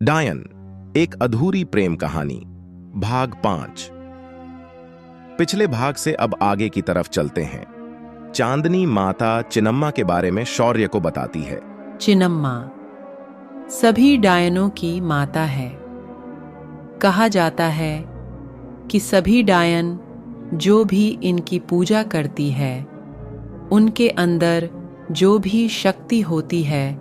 डायन, एक अधूरी प्रेम कहानी, भाग 5। पिछले भाग से अब आगे की तरफ चलते हैं। चांदनी माता चिन्नम्मा के बारे में शौर्य को बताती है। चिन्नम्मा सभी डायनों की माता है। कहा जाता है कि सभी डायन जो भी इनकी पूजा करती है, उनके अंदर जो भी शक्ति होती है,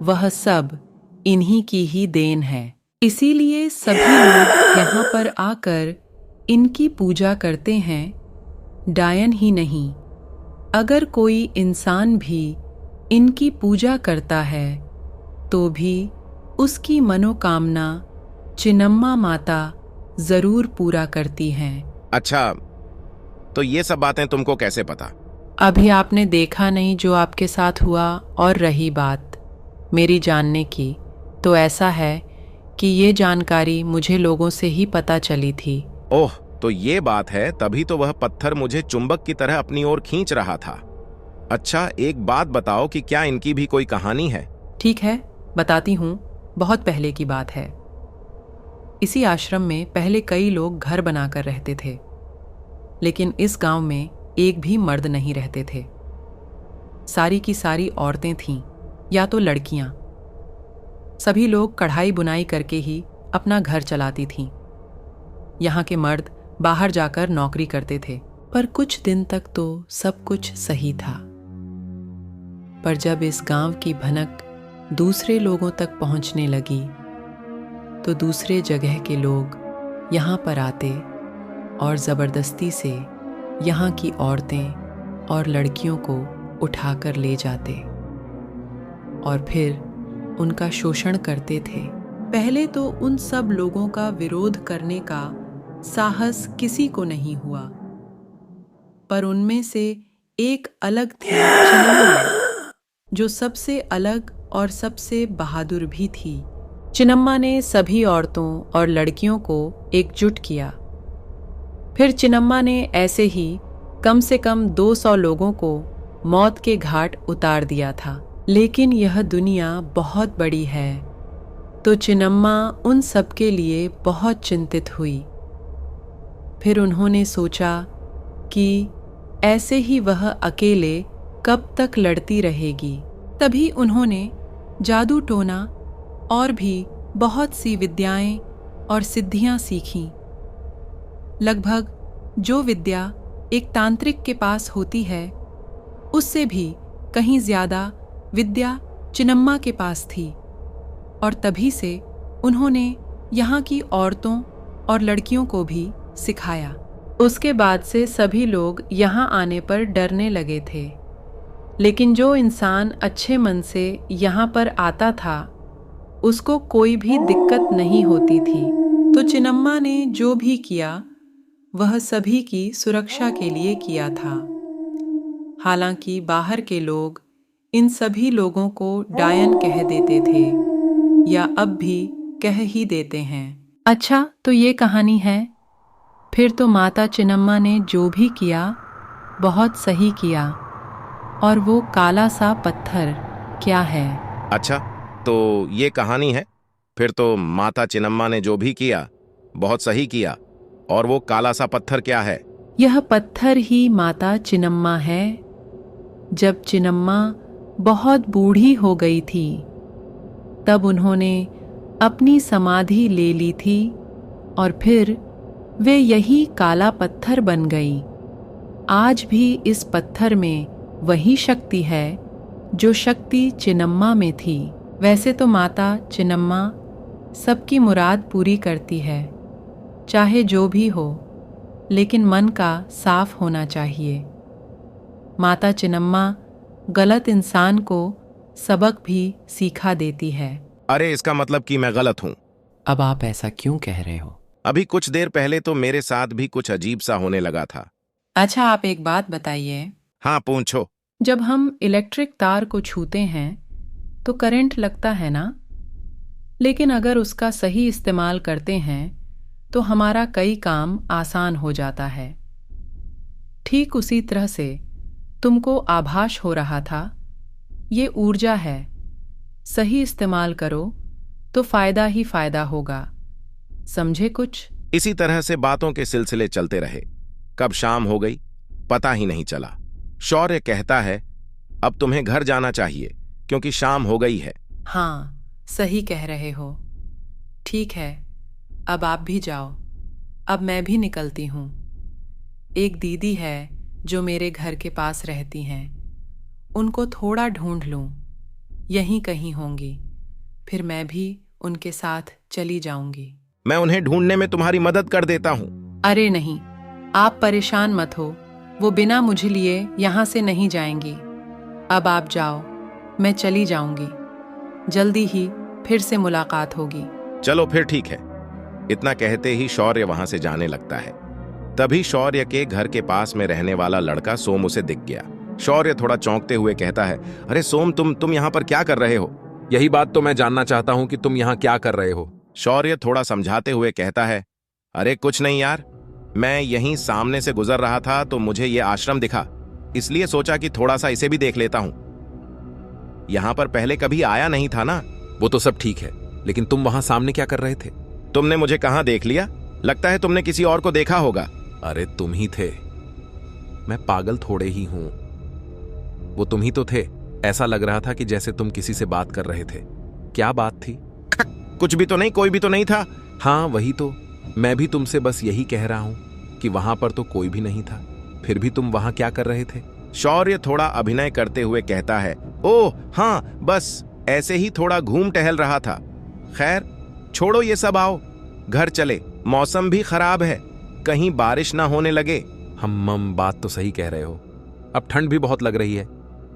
वह सब इन्हीं की ही देन है। इसीलिए सभी लोग यहाँ पर आकर इनकी पूजा करते हैं। डायन ही नहीं, अगर कोई इंसान भी इनकी पूजा करता है तो भी उसकी मनोकामना चिन्नम्मा माता जरूर पूरा करती हैं। अच्छा, तो ये सब बातें तुमको कैसे पता? अभी आपने देखा नहीं जो आपके साथ हुआ। और रही बात मेरी जानने की, तो ऐसा है कि ये जानकारी मुझे लोगों से ही पता चली थी। ओह, तो ये बात है, तभी तो वह पत्थर मुझे चुंबक की तरह अपनी ओर खींच रहा था। अच्छा, एक बात बताओ कि क्या इनकी भी कोई कहानी है? ठीक है, बताती हूँ। बहुत पहले की बात है। इसी आश्रम में पहले कई लोग घर बनाकर रहते थे, लेकिन इस गांव में एक भी मर्द नहीं रहते थे। सारी की सारी औरतें थीं या तो लड़कियां। सभी लोग कढ़ाई बुनाई करके ही अपना घर चलाती थीं। यहाँ के मर्द बाहर जाकर नौकरी करते थे। पर कुछ दिन तक तो सब कुछ सही था। पर जब इस गांव की भनक दूसरे लोगों तक पहुंचने लगी, तो दूसरे जगह के लोग यहाँ पर आते और ज़बरदस्ती से यहाँ की औरतें और लड़कियों को उठाकर ले जाते और फिर उनका शोषण करते थे। पहले तो उन सब लोगों का विरोध करने का साहस किसी को नहीं हुआ, पर उनमें से एक अलग थी चिन्नम्मा, जो सबसे अलग और सबसे बहादुर भी थी। चिन्नम्मा ने सभी औरतों और लड़कियों को एकजुट किया। फिर चिन्नम्मा ने ऐसे ही कम से कम 200 लोगों को मौत के घाट उतार दिया था। लेकिन यह दुनिया बहुत बड़ी है, तो चिन्नम्मा उन सब के लिए बहुत चिंतित हुई। फिर उन्होंने सोचा कि ऐसे ही वह अकेले कब तक लड़ती रहेगी। तभी उन्होंने जादू टोना और भी बहुत सी विद्याएं और सिद्धियां सीखीं। लगभग जो विद्या एक तांत्रिक के पास होती है, उससे भी कहीं ज्यादा विद्या चिन्नम्मा के पास थी। और तभी से उन्होंने यहाँ की औरतों और लड़कियों को भी सिखाया। उसके बाद से सभी लोग यहाँ आने पर डरने लगे थे। लेकिन जो इंसान अच्छे मन से यहाँ पर आता था, उसको कोई भी दिक्कत नहीं होती थी। तो चिन्नम्मा ने जो भी किया, वह सभी की सुरक्षा के लिए किया था। हालांकि बाहर के लोग इन सभी लोगों को डायन कह देते थे, या अब भी कह ही देते हैं। अच्छा, तो ये कहानी है। फिर तो माता चिन्नम्मा ने जो भी किया बहुत सही किया। और वो काला सा पत्थर क्या है? अच्छा, तो ये कहानी है। फिर तो माता चिन्नम्मा ने जो भी किया बहुत सही किया। और वो काला सा पत्थर क्या है? यह पत्थर ही माता चिन्नम्मा है। जब चिन्नम्मा बहुत बूढ़ी हो गई थी, तब उन्होंने अपनी समाधि ले ली थी और फिर वे यही काला पत्थर बन गई। आज भी इस पत्थर में वही शक्ति है जो शक्ति चिन्नम्मा में थी। वैसे तो माता चिन्नम्मा सबकी मुराद पूरी करती है, चाहे जो भी हो, लेकिन मन का साफ होना चाहिए। माता चिन्नम्मा गलत इंसान को सबक भी सिखा देती है। अरे, इसका मतलब कि मैं गलत हूँ? अब आप ऐसा क्यों कह रहे हो? अभी कुछ देर पहले तो मेरे साथ भी कुछ अजीब सा होने लगा था। अच्छा, आप एक बात बताइए। हाँ, पूछो। जब हम इलेक्ट्रिक तार को छूते हैं तो करंट लगता है ना? लेकिन अगर उसका सही इस्तेमाल करते हैं तो हमारा कई काम आसान हो जाता है। ठीक उसी तरह से तुमको आभास हो रहा था, ये ऊर्जा है। सही इस्तेमाल करो तो फायदा ही फायदा होगा। समझे कुछ? इसी तरह से बातों के सिलसिले चलते रहे। कब शाम हो गई पता ही नहीं चला। शौर्य कहता है, अब तुम्हें घर जाना चाहिए क्योंकि शाम हो गई है। हाँ, सही कह रहे हो। ठीक है, अब आप भी जाओ। अब मैं भी निकलती हूँ। एक दीदी है जो मेरे घर के पास रहती हैं। उनको थोड़ा ढूंढ लूँ, यहीं कहीं होंगी। फिर मैं भी उनके साथ चली जाऊंगी। मैं उन्हें ढूंढने में तुम्हारी मदद कर देता हूँ। अरे नहीं, आप परेशान मत हो। वो बिना मुझे लिए यहाँ से नहीं जाएंगी। अब आप जाओ, मैं चली जाऊंगी। जल्दी ही फिर से मुलाकात होगी। चलो फिर ठीक है। इतना कहते ही शौर्य वहां से जाने लगता है। तभी शौर्य के घर के पास में रहने वाला लड़का सोम उसे दिख गया। शौर्य थोड़ा चौंकते हुए कहता है, अरे सोम, तुम यहाँ पर क्या कर रहे हो? यही बात तो मैं जानना चाहता हूं कि तुम यहाँ क्या कर रहे हो। शौर्य थोड़ा समझाते हुए कहता है, अरे कुछ नहीं यार, मैं यहीं सामने से गुजर रहा था तो मुझे ये आश्रम दिखा, इसलिए सोचा कि थोड़ा सा इसे भी देख लेता हूं। यहां पर पहले कभी आया नहीं था ना। वो तो सब ठीक है, लेकिन तुम वहां सामने क्या कर रहे थे? तुमने मुझे कहां देख लिया? लगता है तुमने किसी और को देखा होगा। अरे तुम ही थे। मैं पागल थोड़े ही हूं। वो तुम ही तो थे। ऐसा लग रहा था कि जैसे तुम किसी से बात कर रहे थे। क्या बात थी? कुछ भी तो नहीं, कोई भी तो नहीं था। हाँ वही तो, मैं भी तुमसे बस यही कह रहा हूं कि वहां पर तो कोई भी नहीं था। फिर भी तुम वहां क्या कर रहे थे? शौर्य थोड़ा अभिनय करते हुए कहता है, ओह हाँ, बस ऐसे ही थोड़ा घूम टहल रहा था। खैर छोड़ो ये सब, आओ घर चले। मौसम भी खराब है, कहीं बारिश ना होने लगे। हम बात तो सही कह रहे हो। अब ठंड भी बहुत लग रही है।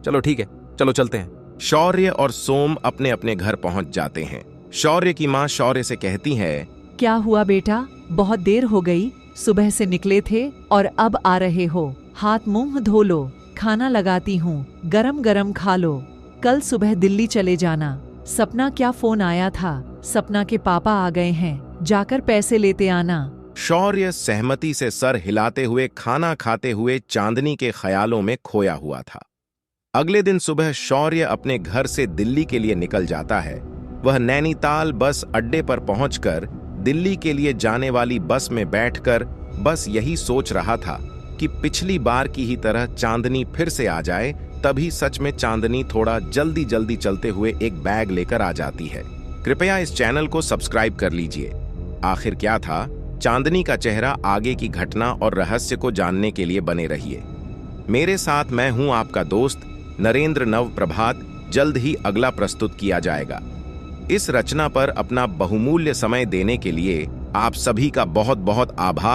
चलो ठीक है, चलो चलते हैं। शौर्य और सोम अपने अपने घर पहुंच जाते हैं। शौर्य की मां शौर्य से कहती है, क्या हुआ बेटा, बहुत देर हो गई। सुबह से निकले थे और अब आ रहे हो। हाथ मुंह धो लो, खाना लगाती हूँ, गरम गरम खा लो। कल सुबह दिल्ली चले जाना। सपना क्या फोन आया था, सपना के पापा आ गए हैं, जाकर पैसे लेते आना। शौर्य सहमति से सर हिलाते हुए खाना खाते हुए चांदनी के ख्यालों में खोया हुआ था। अगले दिन सुबह शौर्य अपने घर से दिल्ली के लिए निकल जाता है। वह नैनीताल बस अड्डे पर पहुंचकर दिल्ली के लिए जाने वाली बस में बैठकर बस यही सोच रहा था कि पिछली बार की ही तरह चांदनी फिर से आ जाए। तभी सच में चांदनी थोड़ा जल्दी जल्दी चलते हुए एक बैग लेकर आ जाती है। कृपया इस चैनल को सब्सक्राइब कर लीजिए। आखिर क्या था चांदनी का चेहरा, आगे की घटना और रहस्य को जानने के लिए बने रहिए मेरे साथ। मैं हूं आपका दोस्त नरेंद्र नव प्रभात। जल्द ही अगला प्रस्तुत किया जाएगा। इस रचना पर अपना बहुमूल्य समय देने के लिए आप सभी का बहुत बहुत आभार।